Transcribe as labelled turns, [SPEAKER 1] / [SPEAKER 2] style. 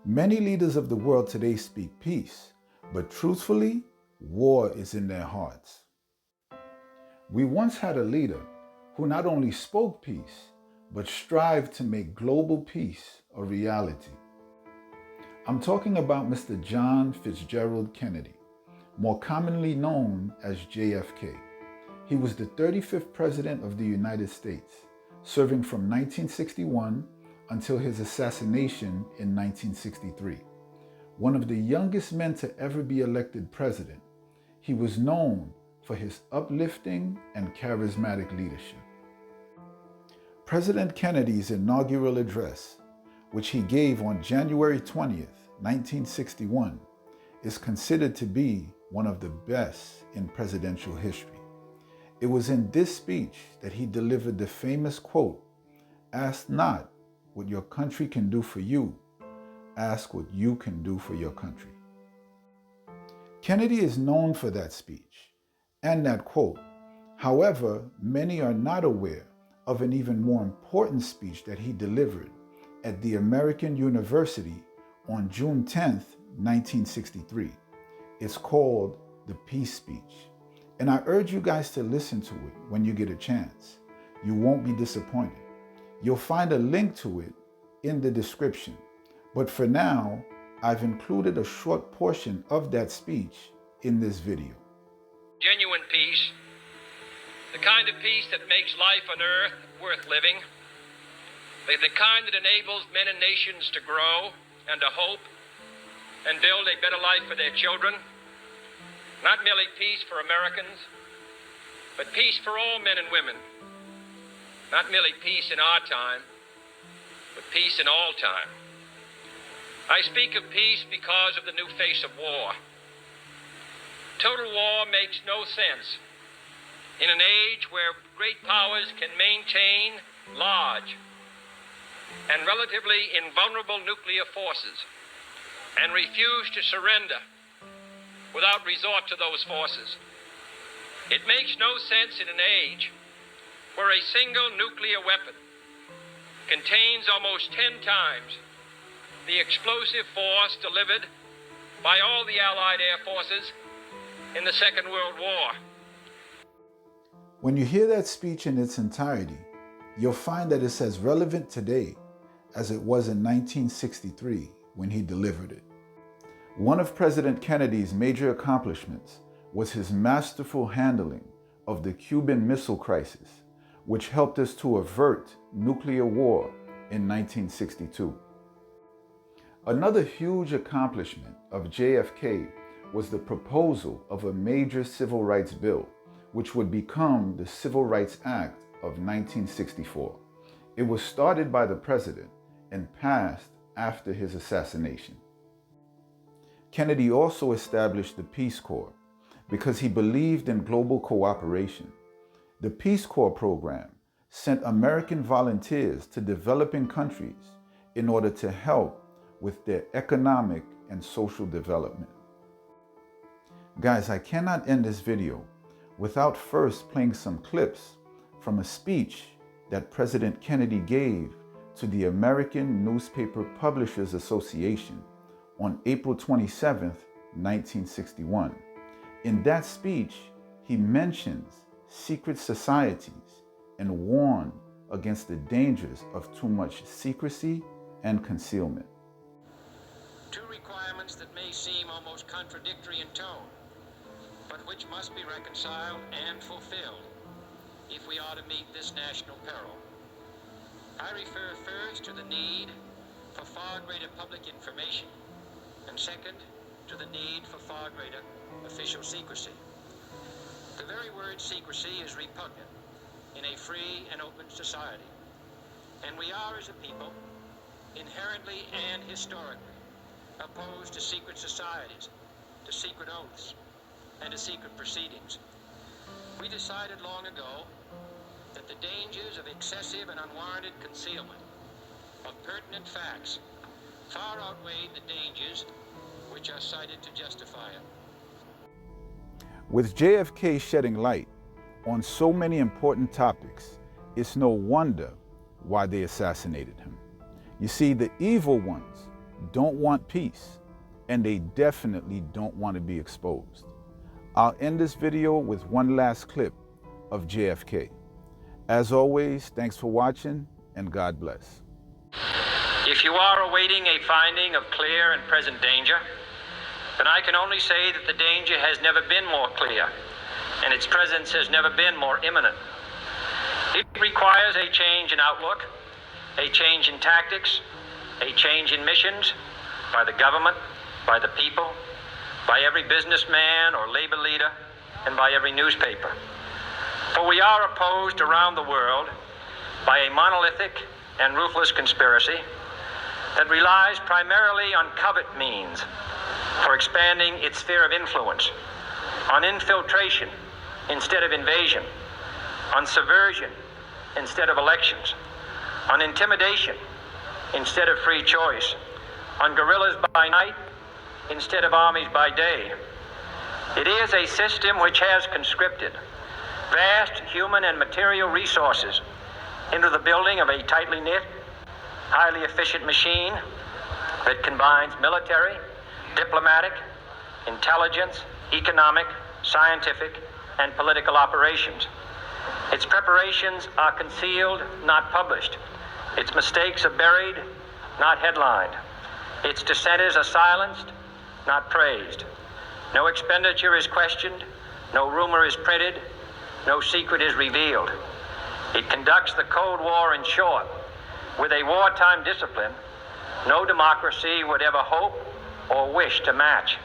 [SPEAKER 1] Many leaders of the world today speak peace, but truthfully, war is in their hearts. We once had a leader who not only spoke peace, but strived to make global peace a reality. I'm talking about Mr. John Fitzgerald Kennedy, more commonly known as JFK. He was the 35th President of the United States, serving from 1961 until his assassination in 1963. One of the youngest men to ever be elected president, he was known for his uplifting and charismatic leadership. President Kennedy's inaugural address, which he gave on January 20th, 1961, is considered to be one of the best in presidential history. It was in this speech that he delivered the famous quote, "Ask not what your country can do for you, ask what you can do for your country." Kennedy is known for that speech and that quote. However, many are not aware of an even more important speech that he delivered at the American University on June 10th, 1963. It's called the Peace Speech, and I urge you guys to listen to it when you get a chance. You won't be disappointed. You'll find a link to it in the description. But for now, I've included a short portion of that speech in this video.
[SPEAKER 2] Genuine peace, the kind of peace that makes life on earth worth living, the kind that enables men and nations to grow and to hope and build a better life for their children. Not merely peace for Americans, but peace for all men and women. Not merely peace in our time, but peace in all time. I speak of peace because of the new face of war. Total war makes no sense in an age where great powers can maintain large and relatively invulnerable nuclear forces and refuse to surrender without resort to those forces. It makes no sense in an age where a single nuclear weapon contains almost 10 times the explosive force delivered by all the Allied air forces in the Second World War.
[SPEAKER 1] When you hear that speech in its entirety, you'll find that it's as relevant today as it was in 1963 when he delivered it. One of President Kennedy's major accomplishments was his masterful handling of the Cuban Missile Crisis, which helped us to avert nuclear war in 1962. Another huge accomplishment of JFK was the proposal of a major civil rights bill, which would become the Civil Rights Act of 1964. It was started by the president and passed after his assassination. Kennedy also established the Peace Corps because he believed in global cooperation. The Peace Corps program sent American volunteers to developing countries in order to help with their economic and social development. Guys, I cannot end this video without first playing some clips from a speech that President Kennedy gave to the American Newspaper Publishers Association on April 27, 1961. In that speech, he mentions secret societies and warned against the dangers of too much secrecy and concealment.
[SPEAKER 2] Two requirements that may seem almost contradictory in tone, but which must be reconciled and fulfilled if we are to meet this national peril. I refer first to the need for far greater public information, and second, to the need for far greater official secrecy. The very word secrecy is repugnant in a free and open society, and we are, as a people, inherently and historically opposed to secret societies, to secret oaths, and to secret proceedings. We decided long ago that the dangers of excessive and unwarranted concealment of pertinent facts far outweighed the dangers which are cited to justify it.
[SPEAKER 1] With JFK shedding light on so many important topics, it's no wonder why they assassinated him. You see, the evil ones don't want peace, and they definitely don't want to be exposed. I'll end this video with one last clip of JFK. As always, thanks for watching, and God bless.
[SPEAKER 2] If you are awaiting a finding of clear and present danger, then I can only say that the danger has never been more clear, and its presence has never been more imminent. It requires a change in outlook, a change in tactics, a change in missions by the government, by the people, by every businessman or labor leader, and by every newspaper. For we are opposed around the world by a monolithic and ruthless conspiracy that relies primarily on covert means for expanding its sphere of influence, on infiltration instead of invasion, on subversion instead of elections, on intimidation instead of free choice, on guerrillas by night instead of armies by day. It is a system which has conscripted vast human and material resources into the building of a tightly knit, highly efficient machine that combines military, diplomatic, intelligence, economic, scientific, and political operations. Its preparations are concealed, not published. Its mistakes are buried, not headlined. Its dissenters are silenced, not praised. No expenditure is questioned, no rumor is printed, no secret is revealed. It conducts the Cold War, in short, with a wartime discipline no democracy would ever hope or wish to match.